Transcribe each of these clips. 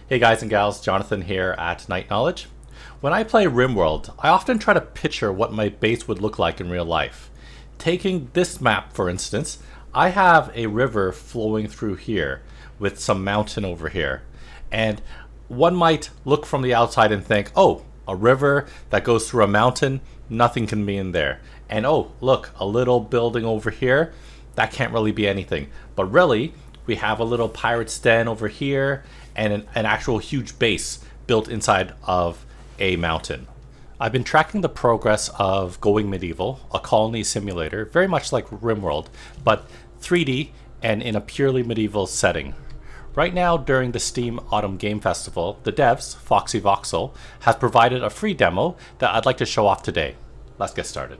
Hey guys and gals, Jonathan here at Night Knowledge. When I play Rimworld, I often try to picture what my base would look like in real life. Taking this map for instance, I have a river flowing through here with some mountain over here. And one might look from the outside and think, oh, a river that goes through a mountain, nothing can be in there. And oh, look, a little building over here, that can't really be anything. But really, we have a little pirate's den over here and an actual huge base built inside of a mountain. I've been tracking the progress of Going Medieval, a colony simulator, very much like Rimworld, but 3D and in a purely medieval setting. Right now, during the Steam Autumn Game Festival, the devs, Foxy Voxel, has provided a free demo that I'd like to show off today. Let's get started.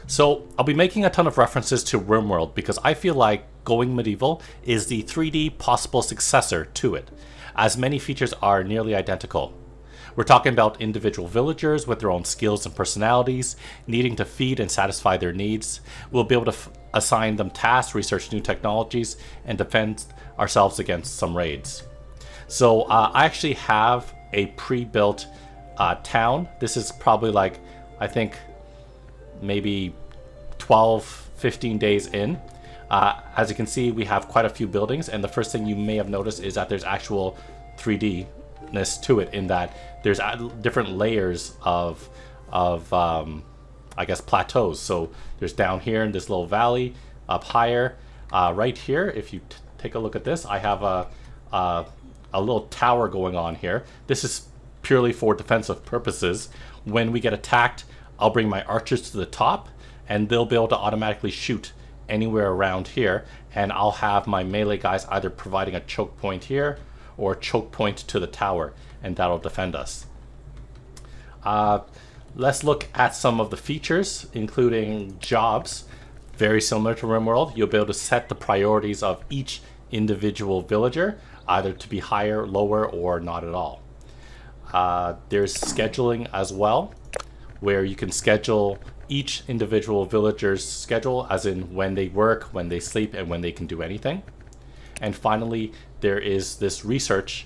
So I'll be making a ton of references to Rimworld because I feel like Going Medieval is the 3D possible successor to it, as many features are nearly identical. We're talking about individual villagers with their own skills and personalities, needing to feed and satisfy their needs. We'll be able to assign them tasks, research new technologies, and defend ourselves against some raids. So I actually have a pre-built town. This is probably like, I think, maybe 12-15 days in. As you can see, we have quite a few buildings, and the first thing you may have noticed is that there's actual 3D-ness to it, in that there's different layers of I guess plateaus. So there's down here in this little valley, up higher, right here. If you take a look at this, I have a little tower going on here. This is purely for defensive purposes. When we get attacked, I'll bring my archers to the top and they'll be able to automatically shoot anywhere around here, and I'll have my melee guys either providing a choke point here or a choke point to the tower, and that'll defend us. Let's look at some of the features, including jobs. Very similar to Rimworld, you'll be able to set the priorities of each individual villager, either to be higher, lower, or not at all. There's scheduling as well, where you can schedule each individual villager's schedule, as in when they work, when they sleep, and when they can do anything. And finally, there is this research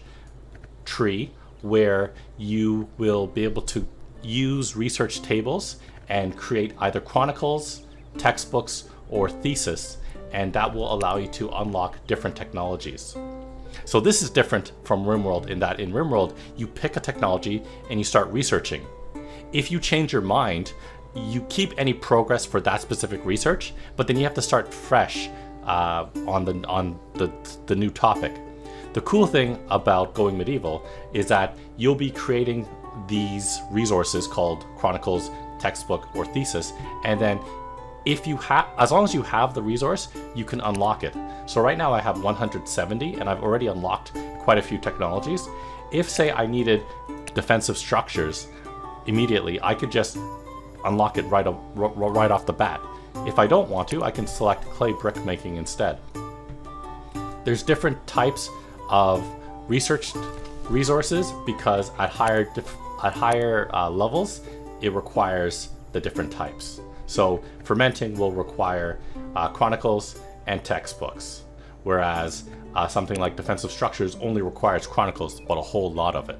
tree where you will be able to use research tables and create either chronicles, textbooks, or thesis, and that will allow you to unlock different technologies. So this is different from Rimworld in that in Rimworld, you pick a technology and you start researching. If you change your mind, you keep any progress for that specific research, but then you have to start fresh on the new topic. The cool thing about Going Medieval is that you'll be creating these resources called chronicles, textbook, or thesis, and then if you have, as long as you have the resource, you can unlock it. So right now I have 170, and I've already unlocked quite a few technologies. If, say, I needed defensive structures immediately, I could just unlock it right off the bat. If I don't want to, I can select clay brick making instead. There's different types of research resources because at higher levels, it requires the different types. So fermenting will require chronicles and textbooks, whereas something like defensive structures only requires chronicles, but a whole lot of it.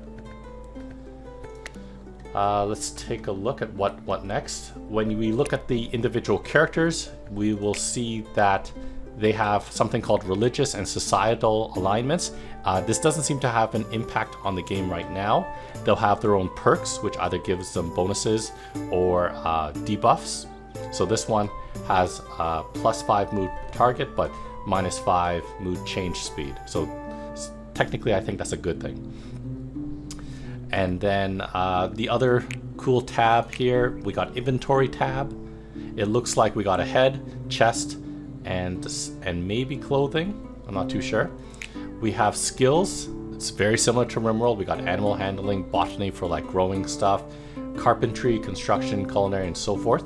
Let's take a look at what next. When we look at the individual characters, we will see that they have something called religious and societal alignments. This doesn't seem to have an impact on the game right now. They'll have their own perks, which either gives them bonuses or debuffs. So this one has +5 mood target, but -5 mood change speed. So technically, I think that's a good thing. And then the other cool tab here, we got inventory tab. It looks like we got a head, chest, and maybe clothing. I'm not too sure. We have skills. It's very similar to Rimworld. We got animal handling, botany for like growing stuff, carpentry, construction, culinary, and so forth.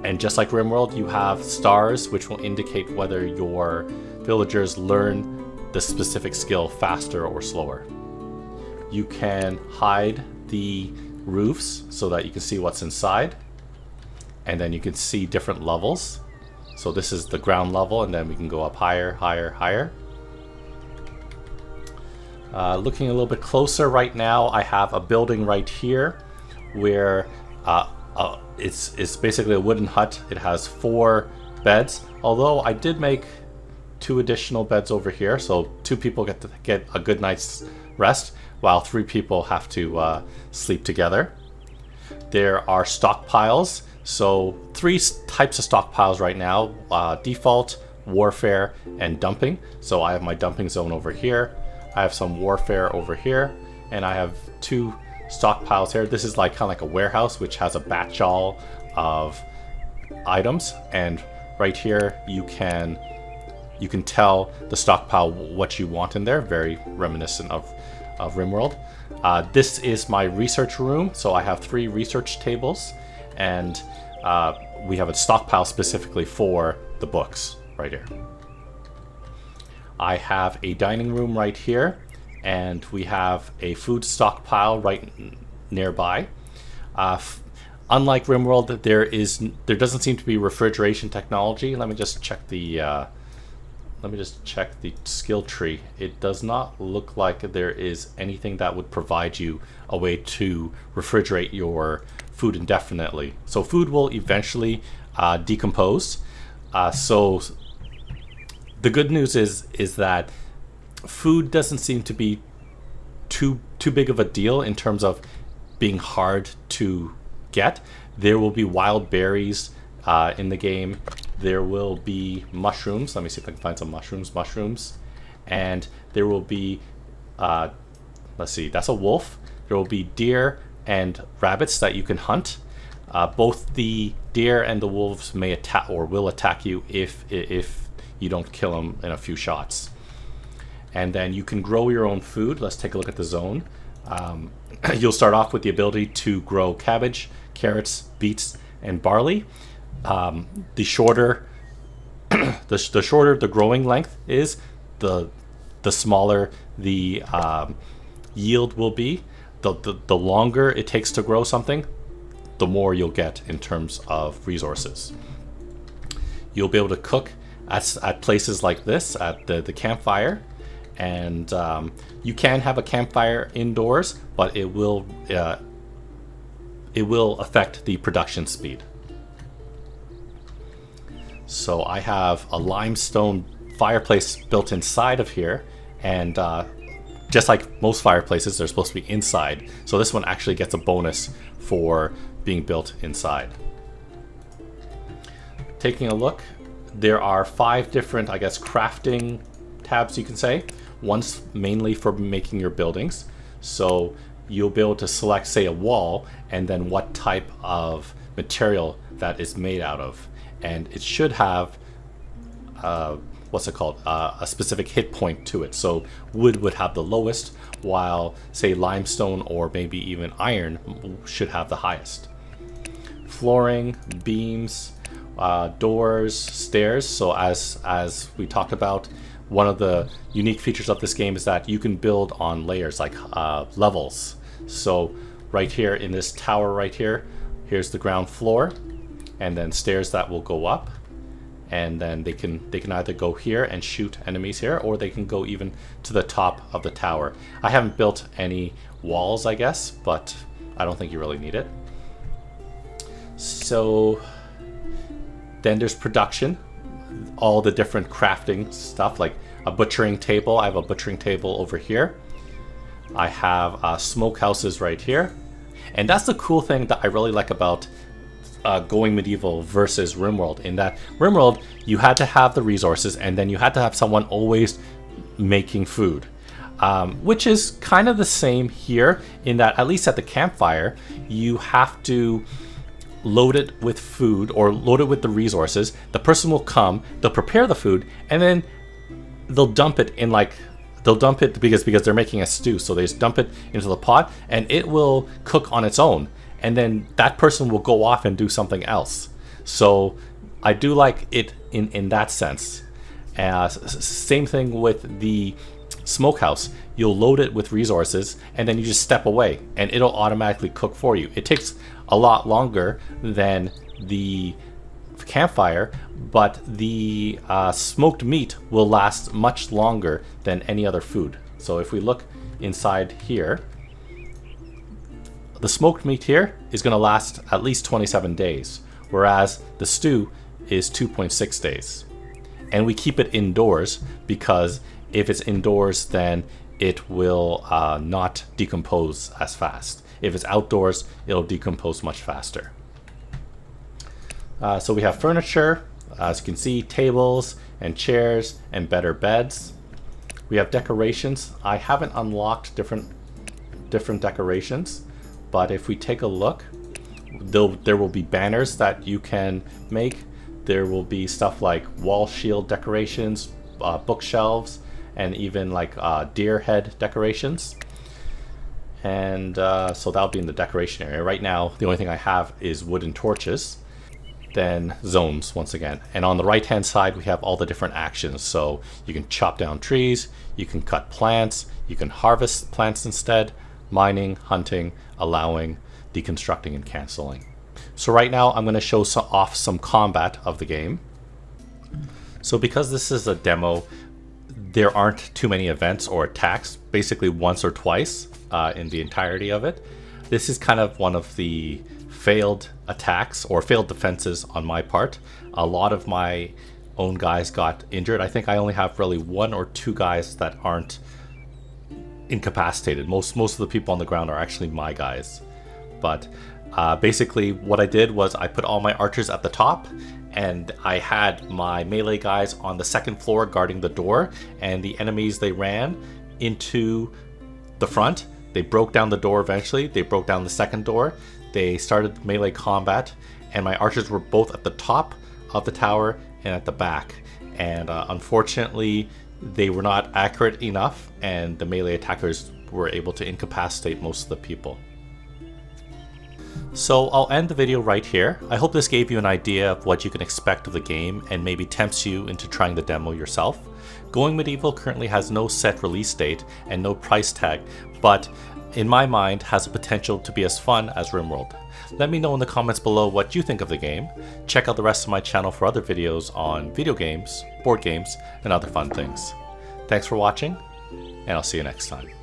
And just like Rimworld, you have stars, which will indicate whether your villagers learn the specific skill faster or slower. You can hide the roofs so that you can see what's inside. and then you can see different levels. So this is the ground level, and then we can go up higher, higher, higher. Looking a little bit closer right now, I have a building right here where it's basically a wooden hut. It has 4 beds, although I did make 2 additional beds over here, so 2 people get to get a good night's rest, while 3 people have to sleep together. There are stockpiles, so 3 types of stockpiles right now: default, warfare, and dumping. So I have my dumping zone over here, I have some warfare over here, and I have 2 stockpiles here. This is like kind of like a warehouse which has a batch all of items, and right here you can tell the stockpile what you want in there. Very reminiscent of Rimworld. This is my research room, so I have 3 research tables, and we have a stockpile specifically for the books right here. I have a dining room right here, and we have a food stockpile right nearby. Unlike Rimworld, there doesn't seem to be refrigeration technology. Let me just check the skill tree. It does not look like there is anything that would provide you a way to refrigerate your food indefinitely. So food will eventually decompose. So the good news is that food doesn't seem to be too big of a deal in terms of being hard to get. There will be wild berries in the game. There will be mushrooms. Let me see if I can find some mushrooms. And there will be, let's see, that's a wolf. There will be deer and rabbits that you can hunt. Both the deer and the wolves may attack or will attack you if you don't kill them in a few shots. And then you can grow your own food. Let's take a look at the zone. You'll start off with the ability to grow cabbage, carrots, beets, and barley. The shorter the growing length is, the smaller the yield will be. The longer it takes to grow something, the more you'll get in terms of resources. You'll be able to cook at places like this, at the campfire, and you can have a campfire indoors, but it will affect the production speed. So I have a limestone fireplace built inside of here, and just like most fireplaces, they're supposed to be inside. So this one actually gets a bonus for being built inside. Taking a look, there are 5 different, I guess, crafting tabs you can say. One's mainly for making your buildings. So you'll be able to select, say, a wall, and then what type of material that is made out of. And it should have, what's it called, a specific hit point to it. So wood would have the lowest, while, say, limestone or maybe even iron should have the highest. Flooring, beams, doors, stairs. So as we talked about, one of the unique features of this game is that you can build on layers, like levels. So right here in this tower right here, here's the ground floor, and then stairs that will go up, and then they can either go here and shoot enemies here, or they can go even to the top of the tower. I haven't built any walls, I guess, but I don't think you really need it. So then there's production, all the different crafting stuff, like a butchering table. I have a butchering table over here. I have smokehouses right here. And that's the cool thing that I really like about going medieval versus Rimworld, in that Rimworld, you had to have the resources, and then you had to have someone always making food. Which is kind of the same here, in that at least at the campfire, you have to load it with food or load it with the resources. The person will come, they'll prepare the food, and then they'll dump it in, like, they'll dump it because they're making a stew. So they just dump it into the pot, and it will cook on its own. And then that person will go off and do something else. So I do like it in that sense. Same thing with the smokehouse. You'll load it with resources, and then you just step away, and it'll automatically cook for you. It takes a lot longer than the campfire, but the smoked meat will last much longer than any other food. So if we look inside here, the smoked meat here is going to last at least 27 days, whereas the stew is 2.6 days. And we keep it indoors because if it's indoors, then it will not decompose as fast. If it's outdoors, it'll decompose much faster. So we have furniture, as you can see, tables and chairs and better beds. We have decorations. I haven't unlocked different decorations, but if we take a look, there will be banners that you can make. There will be stuff like wall shield decorations, bookshelves, and even like deer head decorations. And so that'll be in the decoration area. Right now, the only thing I have is wooden torches. Then zones once again. And on the right hand side, we have all the different actions. So you can chop down trees, you can cut plants, you can harvest plants instead, mining, hunting, allowing, deconstructing, and canceling. So right now I'm going to show off some combat of the game. So because this is a demo, there aren't too many events or attacks, basically once or twice in the entirety of it. This is kind of one of the failed attacks or failed defenses on my part. A lot of my own guys got injured. I think I only have really 1 or 2 guys that aren't incapacitated. Most of the people on the ground are actually my guys. But basically what I did was I put all my archers at the top, and I had my melee guys on the 2nd floor guarding the door, and the enemies, they ran into the front. They broke down the door eventually. They broke down the 2nd door. They started melee combat, and my archers were both at the top of the tower and at the back. And unfortunately, they were not accurate enough, and the melee attackers were able to incapacitate most of the people. So I'll end the video right here. I hope this gave you an idea of what you can expect of the game and maybe tempts you into trying the demo yourself. Going Medieval currently has no set release date and no price tag, but in my mind has the potential to be as fun as Rimworld. Let me know in the comments below what you think of the game. Check out the rest of my channel for other videos on video games, board games, and other fun things. Thanks for watching, and I'll see you next time.